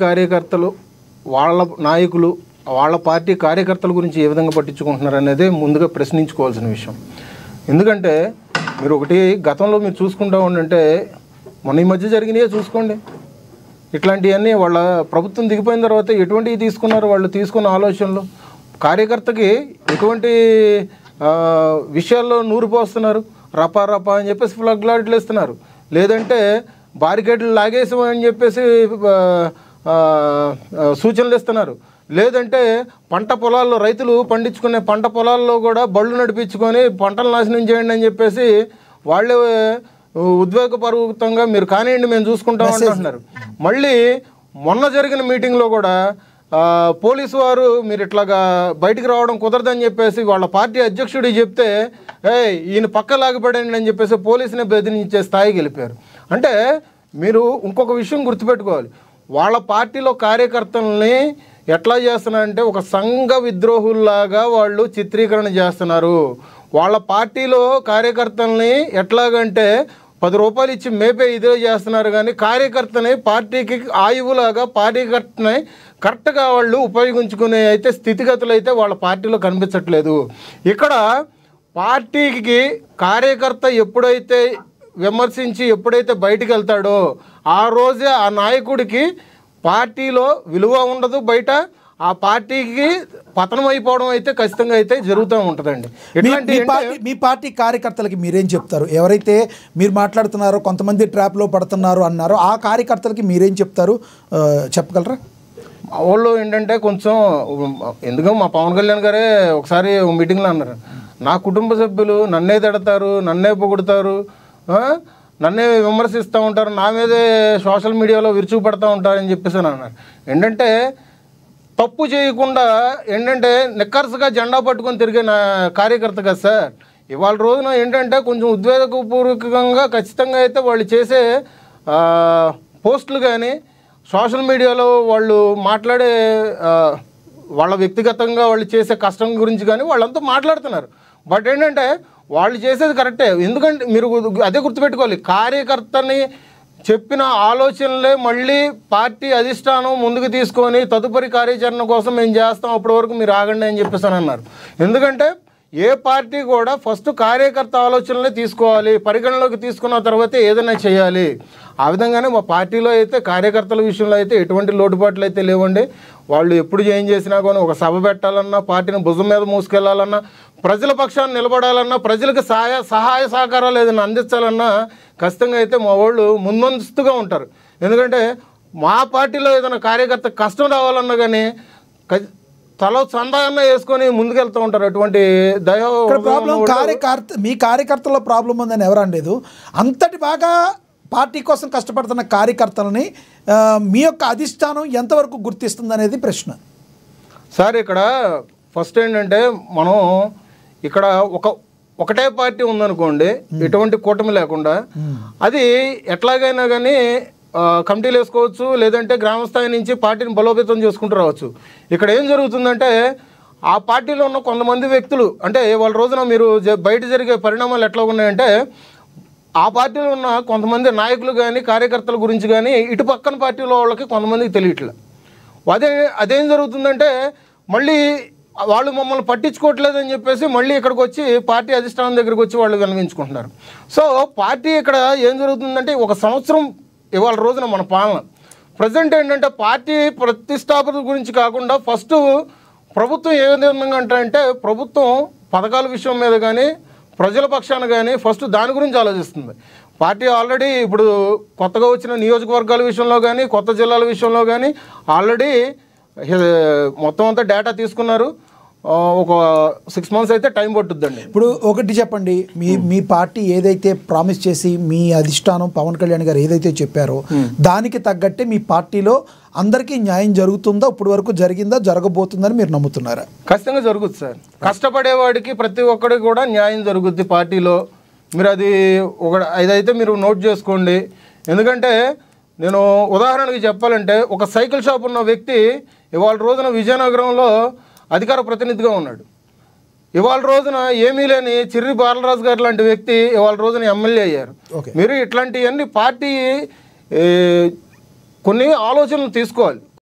కార్యకర్తలు వాళ్ళ నాయకులు వాళ్ళ పార్టీ కార్యకర్తల గురించి ఏ విధంగా పట్టించుకుంటున్నారు అనేది ముందుగా ప్రశ్నించుకోవాల్సిన విషయం. ఎందుకంటే మీరు ఒకటి గతంలో మీరు చూసుకుంటా ఉండంటే మొన్న ఈ మధ్య జరిగినాయే చూసుకోండి. ఇట్లాంటివన్నీ వాళ్ళ ప్రభుత్వం దిగిపోయిన తర్వాత ఎటువంటివి తీసుకున్నారు, వాళ్ళు తీసుకున్న ఆలోచనలు కార్యకర్తకి ఎటువంటి విషయాల్లో నూరు పోస్తున్నారు. రపా రపా అని చెప్పేసి ఫ్లగ్ లైట్లు ఇస్తున్నారు, లేదంటే బారికేడ్లు లాగేసామని చెప్పేసి సూచనలు ఇస్తున్నారు, లేదంటే పంట పొలాల్లో రైతులు పండించుకునే పంట పొలాల్లో కూడా బళ్ళు నడిపించుకొని పంటలు నాశనం చేయండి అని చెప్పేసి వాళ్ళే ఉద్వేగపూర్వకంగా మీరు కానివ్వండి మేము చూసుకుంటాం అంటున్నారు. మళ్ళీ మొన్న జరిగిన మీటింగ్లో కూడా పోలీసు వారు మీరు ఇట్లాగా బయటికి రావడం కుదరదని చెప్పేసి వాళ్ళ పార్టీ అధ్యక్షుడు చెప్తే ఈయన పక్క లాగిపడండి అని చెప్పేసి పోలీసుని బెదిరించే స్థాయికి వెళ్ళిపోయారు. అంటే మీరు ఇంకొక విషయం గుర్తుపెట్టుకోవాలి, వాళ్ళ పార్టీలో కార్యకర్తల్ని ఎట్లా చేస్తున్నారంటే ఒక సంఘ విద్రోహుల్లాగా వాళ్ళు చిత్రీకరణ చేస్తున్నారు. వాళ్ళ పార్టీలో కార్యకర్తల్ని ఎట్లాగంటే 10 రూపాయలు ఇచ్చి మేపే ఇదే చేస్తున్నారు, కానీ కార్యకర్తని పార్టీకి ఆయువులాగా కార్యకర్తని కరెక్ట్గా వాళ్ళు ఉపయోగించుకునే అయితే స్థితిగతులు అయితే వాళ్ళ పార్టీలో కనిపించట్లేదు. ఇక్కడ పార్టీకి కార్యకర్త ఎప్పుడైతే విమర్శించి ఎప్పుడైతే బయటికి వెళ్తాడో ఆ రోజే ఆ నాయకుడికి పార్టీలో విలువ ఉండదు, బయట ఆ పార్టీకి పతనం అయిపోవడం అయితే ఖచ్చితంగా అయితే జరుగుతూ ఉంటుందండి. మీ పార్టీ కార్యకర్తలకి మీరేం చెప్తారు? ఎవరైతే మీరు మాట్లాడుతున్నారో కొంతమంది ట్రాప్లో పడుతున్నారు అన్నారో ఆ కార్యకర్తలకి మీరేం చెప్తారు చెప్పగలరా? వాళ్ళు ఏంటంటే కొంచెం ఎందుకో మా పవన్ కళ్యాణ్ గారే ఒకసారి మీటింగ్లో అన్నారు, నా కుటుంబ సభ్యులు నన్నే తిడతారు, నన్నే పొగుడుతారు, నన్నే విమర్శిస్తూ ఉంటారు, నా మీదే సోషల్ మీడియాలో విరుచుకుపడుతూ ఉంటారని చెప్పేసి అన్నారు. ఏంటంటే తప్పు చేయకుండా ఏంటంటే నిక్కర్సుగా జెండా పట్టుకొని తిరిగే నా కార్యకర్త కదా సార్. ఇవాళ రోజున ఏంటంటే కొంచెం ఉద్వేగపూర్వకంగా ఖచ్చితంగా అయితే వాళ్ళు చేసే పోస్టులు కానీ సోషల్ మీడియాలో వాళ్ళు మాట్లాడే వాళ్ళ వ్యక్తిగతంగా వాళ్ళు చేసే కష్టం గురించి కానీ వాళ్ళంతా మాట్లాడుతున్నారు. బట్ ఏంటంటే వాళ్ళు చేసేది కరెక్టే. ఎందుకంటే మీరు అదే గుర్తుపెట్టుకోవాలి, కార్యకర్తని చెప్పిన ఆలోచనలే మళ్ళీ పార్టీ అధిష్టానం ముందుకు తీసుకొని తదుపరి కార్యాచరణ కోసం మేము చేస్తాం, అప్పటి వరకు మీరు ఆగండి అని చెప్పేసి అన్నారు. ఎందుకంటే ఏ పార్టీ కూడా ఫస్ట్ కార్యకర్త ఆలోచనలే తీసుకోవాలి, పరిగణలోకి తీసుకున్న తర్వాతే ఏదైనా చేయాలి. ఆ విధంగానే మా పార్టీలో అయితే కార్యకర్తల విషయంలో అయితే ఎటువంటి లోటుపాట్లు అయితే లేవండి. వాళ్ళు ఎప్పుడు ఏం చేసినా కానీ ఒక సభ పెట్టాలన్నా, పార్టీని భుజం మీద మూసుకెళ్లాలన్నా, ప్రజల పక్షాన్ని నిలబడాలన్నా, ప్రజలకు సహాయ సహకారాలు ఏదైనా అందించాలన్నా ఖచ్చితంగా అయితే మా వాళ్ళు ముందస్తుగా ఉంటారు. ఎందుకంటే మా పార్టీలో ఏదైనా కార్యకర్త కష్టం రావాలన్నా కానీ తల చందాన్న వేసుకొని ముందుకెళ్తూ ఉంటారు. అటువంటి మీ కార్యకర్తల ప్రాబ్లం ఉందని ఎవరు అనలేదు. అంతటి బాగా పార్టీ కోసం కష్టపడుతున్న కార్యకర్తలని మీ యొక్క అధిష్టానం ఎంతవరకు గుర్తిస్తుంది అనేది ప్రశ్న సార్. ఇక్కడ ఫస్ట్ ఏంటంటే మనం ఇక్కడ ఒకటే పార్టీ ఉందనుకోండి, ఎటువంటి కూటమి లేకుండా, అది ఎట్లాగైనా కానీ కమిటీలు వేసుకోవచ్చు, లేదంటే గ్రామస్థాయి నుంచి పార్టీని బలోపేతం చేసుకుంటూ రావచ్చు. ఇక్కడ ఏం జరుగుతుందంటే ఆ పార్టీలో ఉన్న కొంతమంది వ్యక్తులు అంటే వాళ్ళ రోజున మీరు బయట జరిగే పరిణామాలు ఎట్లా ఉన్నాయంటే ఆ పార్టీలో ఉన్న కొంతమంది నాయకులు కానీ కార్యకర్తల గురించి కానీ ఇటు పక్కన పార్టీలో వాళ్ళకి కొంతమందికి తెలియట్లేదు. అదేం జరుగుతుందంటే మళ్ళీ వాళ్ళు మమ్మల్ని పట్టించుకోవట్లేదని చెప్పేసి మళ్ళీ ఇక్కడికి వచ్చి పార్టీ అధిష్టానం దగ్గరికి వచ్చి వాళ్ళు విన్నవించుకుంటున్నారు. సో పార్టీ ఇక్కడ ఏం జరుగుతుందంటే ఒక సంవత్సరం ఇవాళ రోజున మన పాలన ప్రజెంట్ ఏంటంటే పార్టీ ప్రతిష్టాపన గురించి కాకుండా ఫస్ట్ ప్రభుత్వం ఏ విధంగా అంటే ప్రభుత్వం పథకాల విషయం మీద కానీ ప్రజల పక్షాన కానీ ఫస్ట్ దాని గురించి ఆలోచిస్తుంది. పార్టీ ఆల్రెడీ ఇప్పుడు కొత్తగా వచ్చిన నియోజకవర్గాల విషయంలో కానీ కొత్త జిల్లాల విషయంలో కానీ ఆల్రెడీ మొత్తం అంతా డేటా తీసుకున్నారు. ఒక 6 months అయితే టైం పట్టుద్దండి. ఇప్పుడు ఒకటి చెప్పండి, మీ పార్టీ ఏదైతే ప్రామిస్ చేసి మీ అధిష్టానం పవన్ కళ్యాణ్ గారు ఏదైతే చెప్పారో దానికి తగ్గట్టే మీ పార్టీలో అందరికీ న్యాయం జరుగుతుందా? ఇప్పుడు వరకు జరిగిందా, జరగబోతుందని మీరు నమ్ముతున్నారా? ఖచ్చితంగా జరుగుతుంది సార్. కష్టపడేవాడికి ప్రతి ఒక్కడికి కూడా న్యాయం జరుగుద్ది పార్టీలో. మీరు అది ఇదైతే మీరు నోట్ చేసుకోండి. ఎందుకంటే నేను ఉదాహరణకి చెప్పాలంటే ఒక సైకిల్ షాప్ ఉన్న వ్యక్తి ఇవాళ రోజున విజయనగరంలో అధికార ప్రతినిధిగా ఉన్నాడు. ఇవాళ రోజున ఏమీ లేని చిర్రి బాలరాజు గారు లాంటి వ్యక్తి ఇవాళ రోజున ఎమ్మెల్యే అయ్యారు. మీరు ఇట్లాంటివన్నీ పార్టీ కొన్ని ఆలోచనలు తీసుకోవాలి.